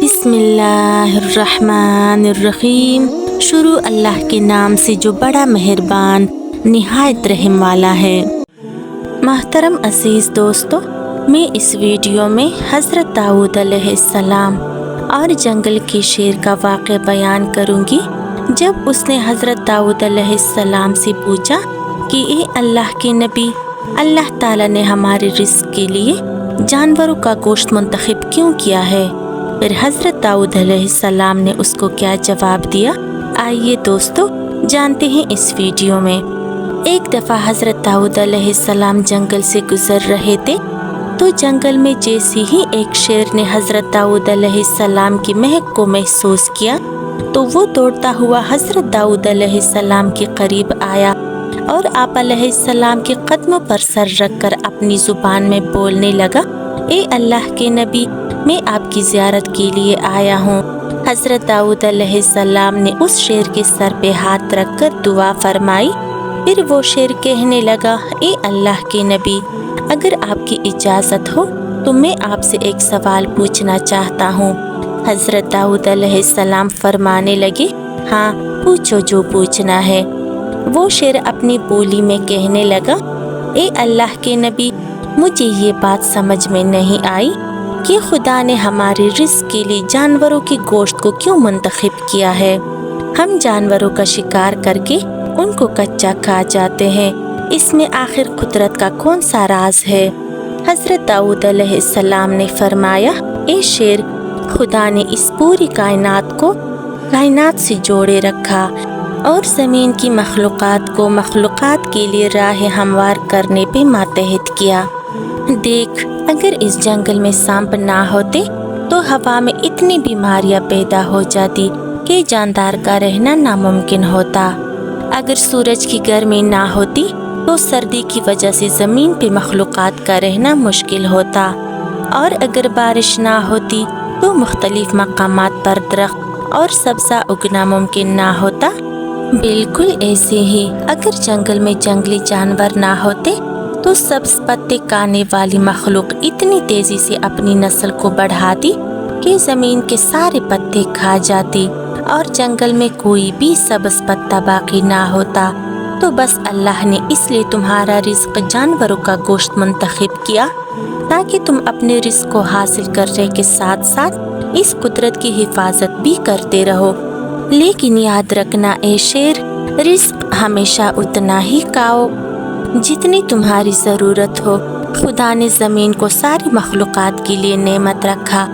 بسم اللہ الرحمن الرحیم۔ شروع اللہ کے نام سے جو بڑا مہربان نہایت رحم والا ہے۔ محترم عزیز دوستو، میں اس ویڈیو میں حضرت داؤد علیہ السلام اور جنگل کے شیر کا واقعہ بیان کروں گی، جب اس نے حضرت داؤد علیہ السلام سے پوچھا کہ اے اللہ کے نبی، اللہ تعالیٰ نے ہمارے رزق کے لیے جانوروں کا گوشت منتخب کیوں کیا ہے؟ پھر حضرت داؤد علیہ السلام نے اس کو کیا جواب دیا، آئیے دوستو جانتے ہیں اس ویڈیو میں۔ ایک دفعہ حضرت داؤد علیہ السلام جنگل سے گزر رہے تھے تو جنگل میں جیسے ہی ایک شیر نے حضرت داؤد علیہ السلام کی مہک کو محسوس کیا تو وہ دوڑتا ہوا حضرت داؤد علیہ السلام کے قریب آیا اور آپ علیہ السلام کے قدموں پر سر رکھ کر اپنی زبان میں بولنے لگا، اے اللہ کے نبی، میں آپ کی زیارت کے لیے آیا ہوں۔ حضرت داؤد علیہ السلام نے اس شیر کے سر پہ ہاتھ رکھ کر دعا فرمائی۔ پھر وہ شیر کہنے لگا، اے اللہ کے نبی، اگر آپ کی اجازت ہو تو میں آپ سے ایک سوال پوچھنا چاہتا ہوں۔ حضرت داؤد علیہ السلام فرمانے لگے، ہاں پوچھو جو پوچھنا ہے۔ وہ شیر اپنی بولی میں کہنے لگا، اے اللہ کے نبی، مجھے یہ بات سمجھ میں نہیں آئی کہ خدا نے ہمارے رزق کے لیے جانوروں کے گوشت کو کیوں منتخب کیا ہے؟ ہم جانوروں کا شکار کر کے ان کو کچا کھا جاتے ہیں، اس میں آخر قدرت کا کون سا راز ہے؟ حضرت داؤد علیہ السلام نے فرمایا، اے شیر، خدا نے اس پوری کائنات کو کائنات سے جوڑے رکھا اور زمین کی مخلوقات کو مخلوقات کے لیے راہ ہموار کرنے پہ ماتحت کیا۔ دیکھ، اگر اس جنگل میں سانپ نہ ہوتے تو ہوا میں اتنی بیماریاں پیدا ہو جاتی کہ جاندار کا رہنا ناممکن ہوتا۔ اگر سورج کی گرمی نہ ہوتی تو سردی کی وجہ سے زمین پہ مخلوقات کا رہنا مشکل ہوتا، اور اگر بارش نہ ہوتی تو مختلف مقامات پر درخت اور سبزہ اگنا ممکن نہ ہوتا۔ بالکل ایسے ہی اگر جنگل میں جنگلی جانور نہ ہوتے تو سبز پتے کھانے والی مخلوق اتنی تیزی سے اپنی نسل کو بڑھاتی کہ زمین کے سارے پتے کھا جاتی اور جنگل میں کوئی بھی سبز پتا باقی نہ ہوتا۔ تو بس اللہ نے اس لیے تمہارا رزق جانوروں کا گوشت منتخب کیا تاکہ تم اپنے رزق کو حاصل کرنے کے ساتھ ساتھ اس قدرت کی حفاظت بھی کرتے رہو۔ لیکن یاد رکھنا اے شیر، رزق ہمیشہ اتنا ہی کھاؤ جتنی تمہاری ضرورت ہو۔ خدا نے زمین کو ساری مخلوقات کے لیے نعمت رکھا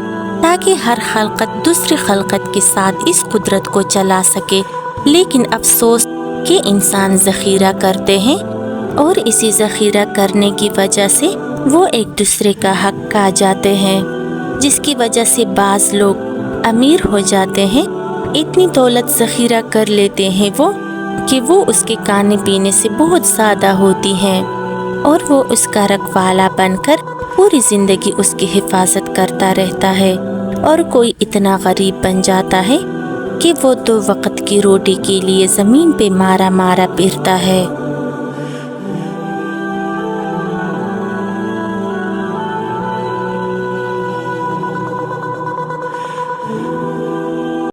تاکہ ہر خلقت دوسری خلقت کے ساتھ اس قدرت کو چلا سکے، لیکن افسوس کہ انسان ذخیرہ کرتے ہیں اور اسی ذخیرہ کرنے کی وجہ سے وہ ایک دوسرے کا حق کھا جاتے ہیں، جس کی وجہ سے بعض لوگ امیر ہو جاتے ہیں، اتنی دولت ذخیرہ کر لیتے ہیں کہ وہ اس کے کھانے پینے سے بہت زیادہ ہوتی ہیں، اور وہ اس کا رکھوالا بن کر پوری زندگی اس کی حفاظت کرتا رہتا ہے، اور کوئی اتنا غریب بن جاتا ہے کہ وہ 2 وقت کی روٹی کے لیے زمین پہ مارا پھرتا ہے۔